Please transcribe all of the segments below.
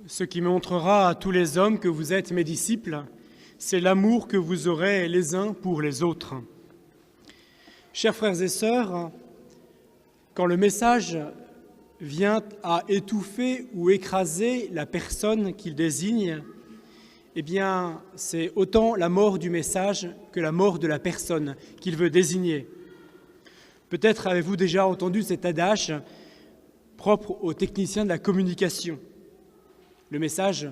Ce qui montrera à tous les hommes que vous êtes mes disciples, c'est l'amour que vous aurez les uns pour les autres. » Chers frères et sœurs, quand le message vient à étouffer ou écraser la personne qu'il désigne, eh bien, c'est autant la mort du message que la mort de la personne qu'il veut désigner. Peut-être avez-vous déjà entendu cet adage propre aux techniciens de la communication. Le message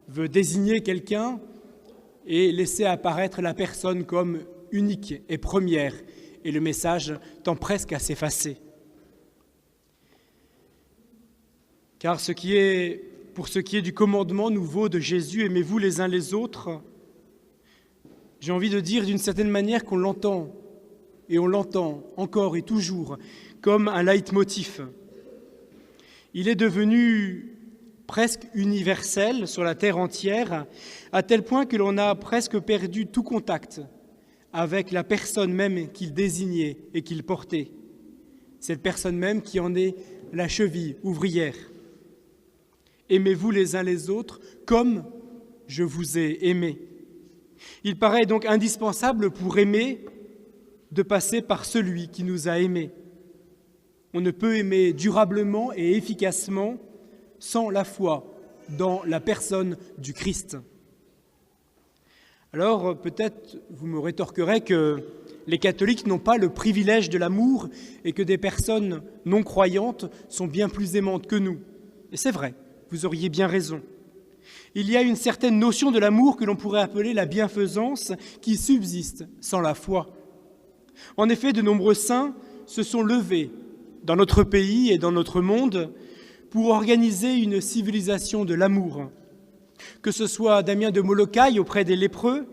veut désigner quelqu'un et laisser apparaître la personne comme unique et première, et le message tend presque à s'effacer. Car pour ce qui est du commandement nouveau de Jésus, aimez-vous les uns les autres, j'ai envie de dire d'une certaine manière qu'on l'entend, et on l'entend encore et toujours, comme un leitmotiv. Il est devenu presque universel sur la terre entière, à tel point que l'on a presque perdu tout contact avec la personne même qu'il désignait et qu'il portait, cette personne même qui en est la cheville ouvrière. Aimez-vous les uns les autres comme je vous ai aimé. Il paraît donc indispensable pour aimer de passer par celui qui nous a aimés. On ne peut aimer durablement et efficacement sans la foi dans la personne du Christ. Alors, peut-être vous me rétorquerez que les catholiques n'ont pas le privilège de l'amour et que des personnes non croyantes sont bien plus aimantes que nous. Et c'est vrai, vous auriez bien raison. Il y a une certaine notion de l'amour que l'on pourrait appeler la bienfaisance qui subsiste sans la foi. En effet, de nombreux saints se sont levés dans notre pays et dans notre monde pour organiser une civilisation de l'amour. Que ce soit Damien de Molokai auprès des lépreux,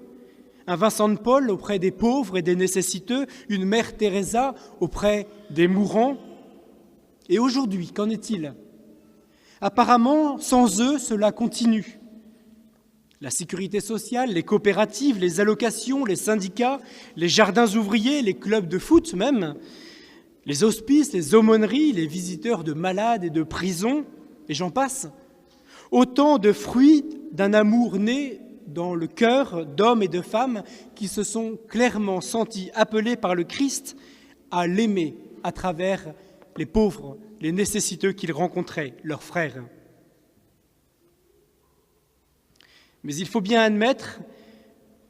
un Vincent de Paul auprès des pauvres et des nécessiteux, une mère Teresa auprès des mourants. Et aujourd'hui, qu'en est-il ? Apparemment, sans eux, cela continue. La sécurité sociale, les coopératives, les allocations, les syndicats, les jardins ouvriers, les clubs de foot même, les hospices, les aumôneries, les visiteurs de malades et de prisons, et j'en passe. Autant de fruits d'un amour né dans le cœur d'hommes et de femmes qui se sont clairement sentis appelés par le Christ à l'aimer à travers les pauvres, les nécessiteux qu'ils rencontraient, leurs frères. Mais il faut bien admettre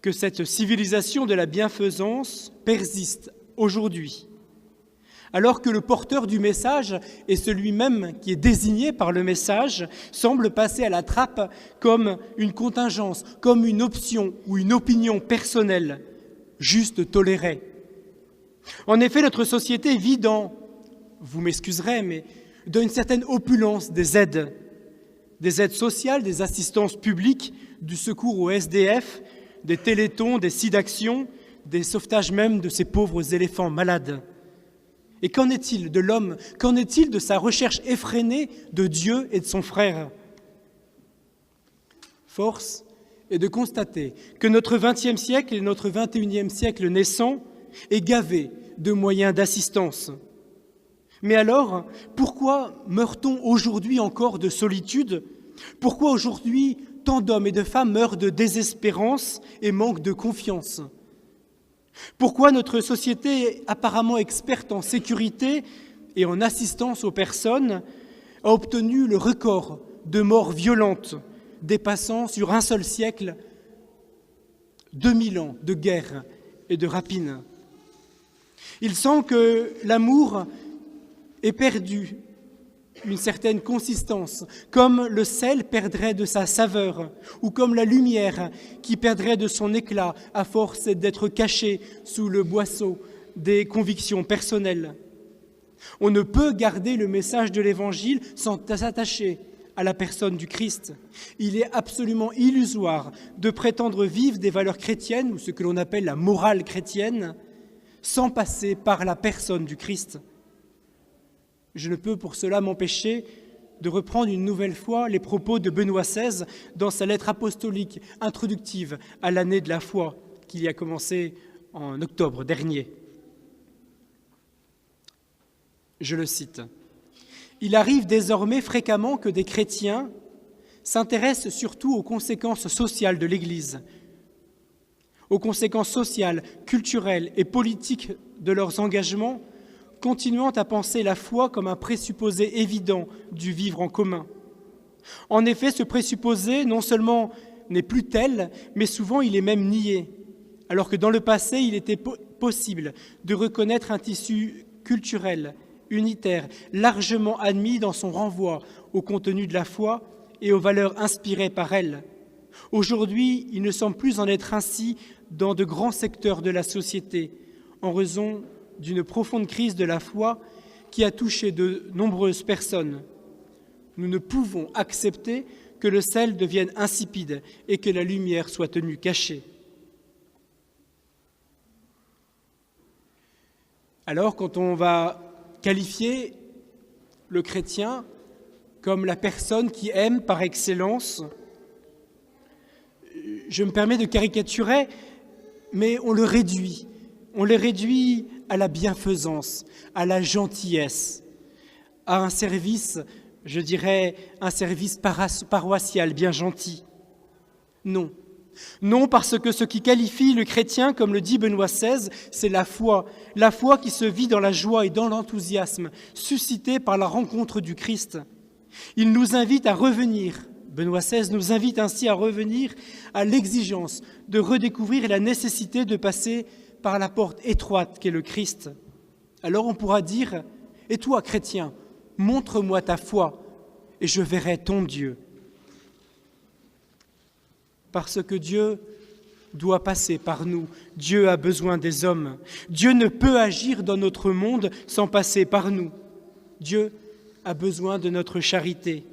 que cette civilisation de la bienfaisance persiste aujourd'hui, alors que le porteur du message et celui même qui est désigné par le message semble passer à la trappe comme une contingence, comme une option ou une opinion personnelle, juste tolérée. En effet, notre société vit dans, vous m'excuserez, mais dans une certaine opulence des aides sociales, des assistances publiques, du secours aux SDF, des téléthons, des SIDActions, des sauvetages même de ces pauvres éléphants malades. Et qu'en est-il de l'homme ? Qu'en est-il de sa recherche effrénée de Dieu et de son frère ? Force est de constater que notre XXe siècle et notre XXIe siècle naissant est gavé de moyens d'assistance. Mais alors, pourquoi meurt-on aujourd'hui encore de solitude ? Pourquoi aujourd'hui tant d'hommes et de femmes meurent de désespérance et manquent de confiance ? Pourquoi notre société, apparemment experte en sécurité et en assistance aux personnes, a obtenu le record de morts violentes, dépassant sur un seul siècle 2000 ans de guerre et de rapine ? Il semble que l'amour ait perdu une certaine consistance, comme le sel perdrait de sa saveur, ou comme la lumière qui perdrait de son éclat à force d'être cachée sous le boisseau des convictions personnelles. On ne peut garder le message de l'Évangile sans s'attacher à la personne du Christ. Il est absolument illusoire de prétendre vivre des valeurs chrétiennes, ou ce que l'on appelle la morale chrétienne, sans passer par la personne du Christ. Je ne peux pour cela m'empêcher de reprendre une nouvelle fois les propos de Benoît XVI dans sa lettre apostolique introductive à l'année de la foi qu'il y a commencé en octobre dernier. Je le cite. « Il arrive désormais fréquemment que des chrétiens s'intéresse surtout aux conséquences sociales de l'Église, aux conséquences sociales, culturelles et politiques de leurs engagements, continuant à penser la foi comme un présupposé évident du vivre en commun. En effet, ce présupposé, non seulement n'est plus tel, mais souvent il est même nié, alors que dans le passé, il était possible de reconnaître un tissu culturel, unitaire, largement admis dans son renvoi au contenu de la foi et aux valeurs inspirées par elle. Aujourd'hui, il ne semble plus en être ainsi dans de grands secteurs de la société, en raison d'une profonde crise de la foi qui a touché de nombreuses personnes. Nous ne pouvons accepter que le sel devienne insipide et que la lumière soit tenue cachée. Alors, quand on va qualifier le chrétien comme la personne qui aime par excellence, je me permets de caricaturer, mais on le réduit. On le réduit à la bienfaisance, à la gentillesse, à un service, je dirais, un service paroissial bien gentil. Non. Non, parce que ce qui qualifie le chrétien, comme le dit Benoît XVI, c'est la foi qui se vit dans la joie et dans l'enthousiasme, suscité par la rencontre du Christ. Il nous invite à revenir, Benoît XVI nous invite ainsi à revenir à l'exigence de redécouvrir la nécessité de passer par la porte étroite qu'est le Christ. Alors on pourra dire, « Et toi, chrétien, montre-moi ta foi, et je verrai ton Dieu. » Parce que Dieu doit passer par nous. Dieu a besoin des hommes. Dieu ne peut agir dans notre monde sans passer par nous. Dieu a besoin de notre charité.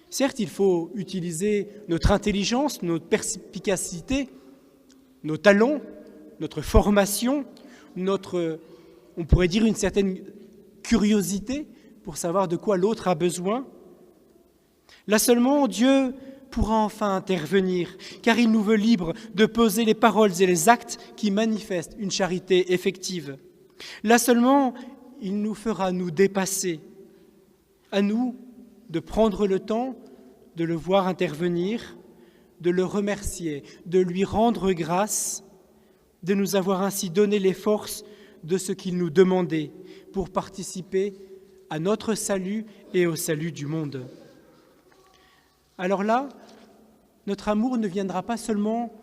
Certes, il faut utiliser notre intelligence, notre perspicacité, nos talents, notre formation, on pourrait dire une certaine curiosité pour savoir de quoi l'autre a besoin. Là seulement, Dieu pourra enfin intervenir, car il nous veut libres de poser les paroles et les actes qui manifestent une charité effective. Là seulement, il nous fera nous dépasser. À nous de prendre le temps de le voir intervenir, de le remercier, de lui rendre grâce, de nous avoir ainsi donné les forces de ce qu'il nous demandait pour participer à notre salut et au salut du monde. Alors là, notre amour ne viendra pas seulement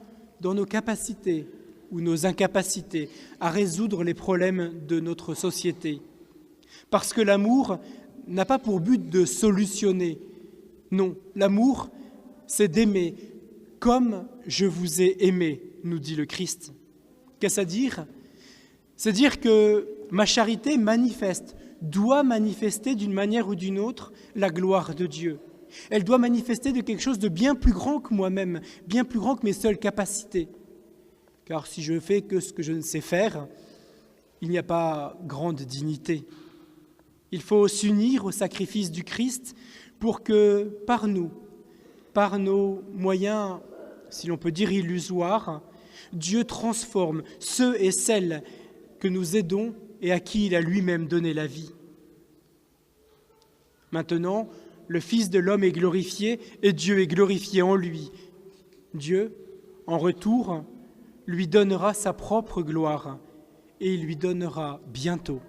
dans nos capacités ou nos incapacités à résoudre les problèmes de notre société, parce que l'amour n'a pas pour but de solutionner. Non, l'amour, c'est d'aimer comme je vous ai aimé, nous dit le Christ. Qu'est-ce à dire ? C'est dire que ma charité doit manifester d'une manière ou d'une autre la gloire de Dieu. Elle doit manifester de quelque chose de bien plus grand que moi-même, bien plus grand que mes seules capacités. Car si je fais que ce que je ne sais faire, il n'y a pas grande dignité. Il faut s'unir au sacrifice du Christ pour que par nous, par nos moyens, si l'on peut dire illusoires, Dieu transforme ceux et celles que nous aidons et à qui il a lui-même donné la vie. Maintenant, le Fils de l'homme est glorifié et Dieu est glorifié en lui. Dieu, en retour, lui donnera sa propre gloire et il lui donnera bientôt.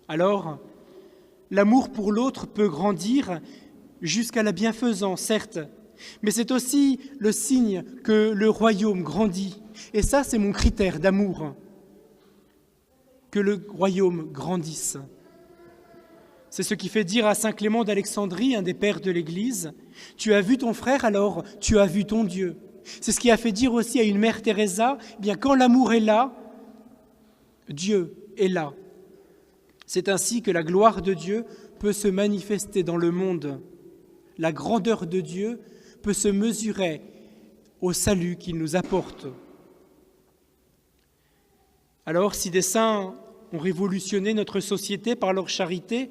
Alors, l'amour pour l'autre peut grandir jusqu'à la bienfaisance, certes, mais c'est aussi le signe que le royaume grandit. Et ça, c'est mon critère d'amour, que le royaume grandisse. C'est ce qui fait dire à saint Clément d'Alexandrie, un des pères de l'Église, « Tu as vu ton frère, alors tu as vu ton Dieu ». C'est ce qui a fait dire aussi à une mère Teresa, « Bien, quand l'amour est là, Dieu est là ». C'est ainsi que la gloire de Dieu peut se manifester dans le monde. La grandeur de Dieu peut se mesurer au salut qu'il nous apporte. Alors, si des saints ont révolutionné notre société par leur charité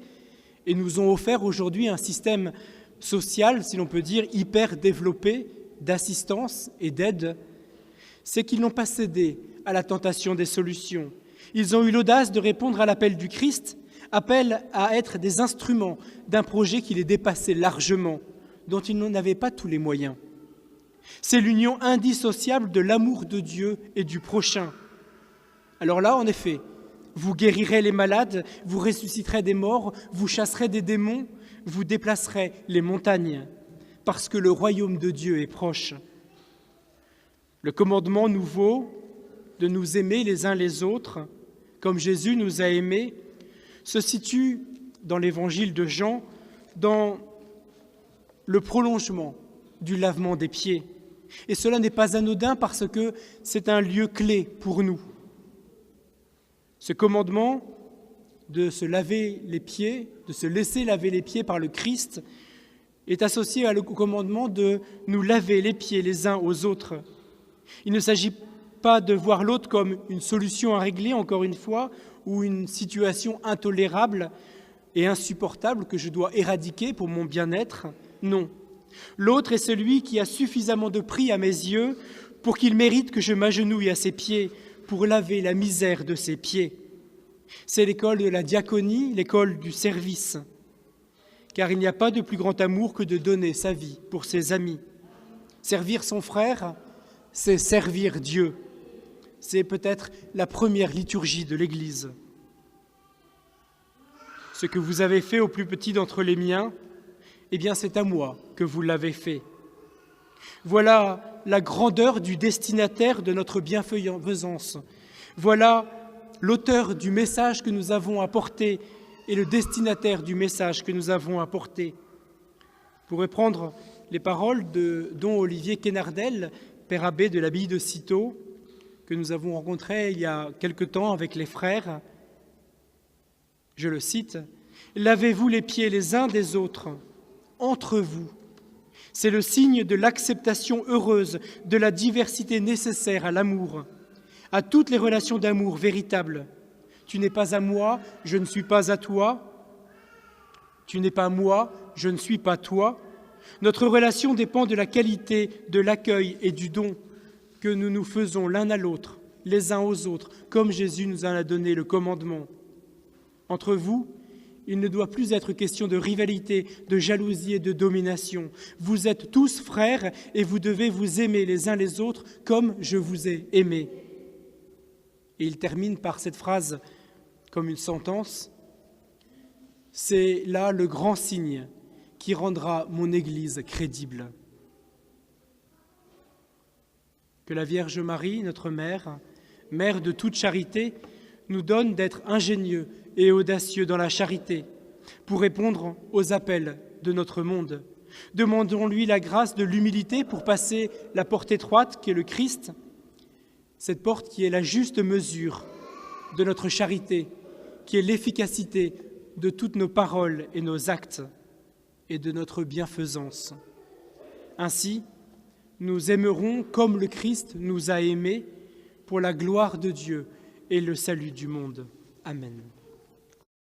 et nous ont offert aujourd'hui un système social, si l'on peut dire, hyper développé d'assistance et d'aide, c'est qu'ils n'ont pas cédé à la tentation des solutions. Ils ont eu l'audace de répondre à l'appel du Christ, appel à être des instruments d'un projet qui les dépassait largement, dont ils n'avaient pas tous les moyens. C'est l'union indissociable de l'amour de Dieu et du prochain. Alors là, en effet, vous guérirez les malades, vous ressusciterez des morts, vous chasserez des démons, vous déplacerez les montagnes, parce que le royaume de Dieu est proche. Le commandement nouveau de nous aimer les uns les autres, comme Jésus nous a aimés, se situe dans l'évangile de Jean, dans le prolongement du lavement des pieds. Et cela n'est pas anodin parce que c'est un lieu clé pour nous. Ce commandement de se laver les pieds, de se laisser laver les pieds par le Christ, est associé au commandement de nous laver les pieds les uns aux autres. Il ne s'agit pas de voir l'autre comme une solution à régler, encore une fois, ou une situation intolérable et insupportable que je dois éradiquer pour mon bien-être. Non. L'autre est celui qui a suffisamment de prix à mes yeux pour qu'il mérite que je m'agenouille à ses pieds pour laver la misère de ses pieds. C'est l'école de la diaconie, l'école du service. Car il n'y a pas de plus grand amour que de donner sa vie pour ses amis. Servir son frère, c'est servir Dieu. C'est peut-être la première liturgie de l'Église. Ce que vous avez fait au plus petit d'entre les miens, eh bien c'est à moi que vous l'avez fait. Voilà la grandeur du destinataire de notre bienfaisance. Voilà l'auteur du message que nous avons apporté et le destinataire du message que nous avons apporté. Vous pourrez prendre les paroles de don Olivier Quénardel, père abbé de l'abbaye de Cîteaux, que nous avons rencontré il y a quelque temps avec les frères. Je le cite, « Lavez-vous les pieds les uns des autres, entre vous. C'est le signe de l'acceptation heureuse de la diversité nécessaire à l'amour, à toutes les relations d'amour véritables. Tu n'es pas à moi, je ne suis pas à toi. Tu n'es pas moi, je ne suis pas toi. Notre relation dépend de la qualité de l'accueil et du don que nous nous faisons l'un à l'autre, les uns aux autres, comme Jésus nous en a donné le commandement. Entre vous, il ne doit plus être question de rivalité, de jalousie et de domination. Vous êtes tous frères et vous devez vous aimer les uns les autres comme je vous ai aimés. » Et il termine par cette phrase comme une sentence. « C'est là le grand signe qui rendra mon Église crédible. » Que la Vierge Marie, notre Mère, Mère de toute charité, nous donne d'être ingénieux et audacieux dans la charité pour répondre aux appels de notre monde. Demandons-lui la grâce de l'humilité pour passer la porte étroite qui est le Christ, cette porte qui est la juste mesure de notre charité, qui est l'efficacité de toutes nos paroles et nos actes et de notre bienfaisance. Ainsi, nous aimerons comme le Christ nous a aimés pour la gloire de Dieu et le salut du monde. Amen.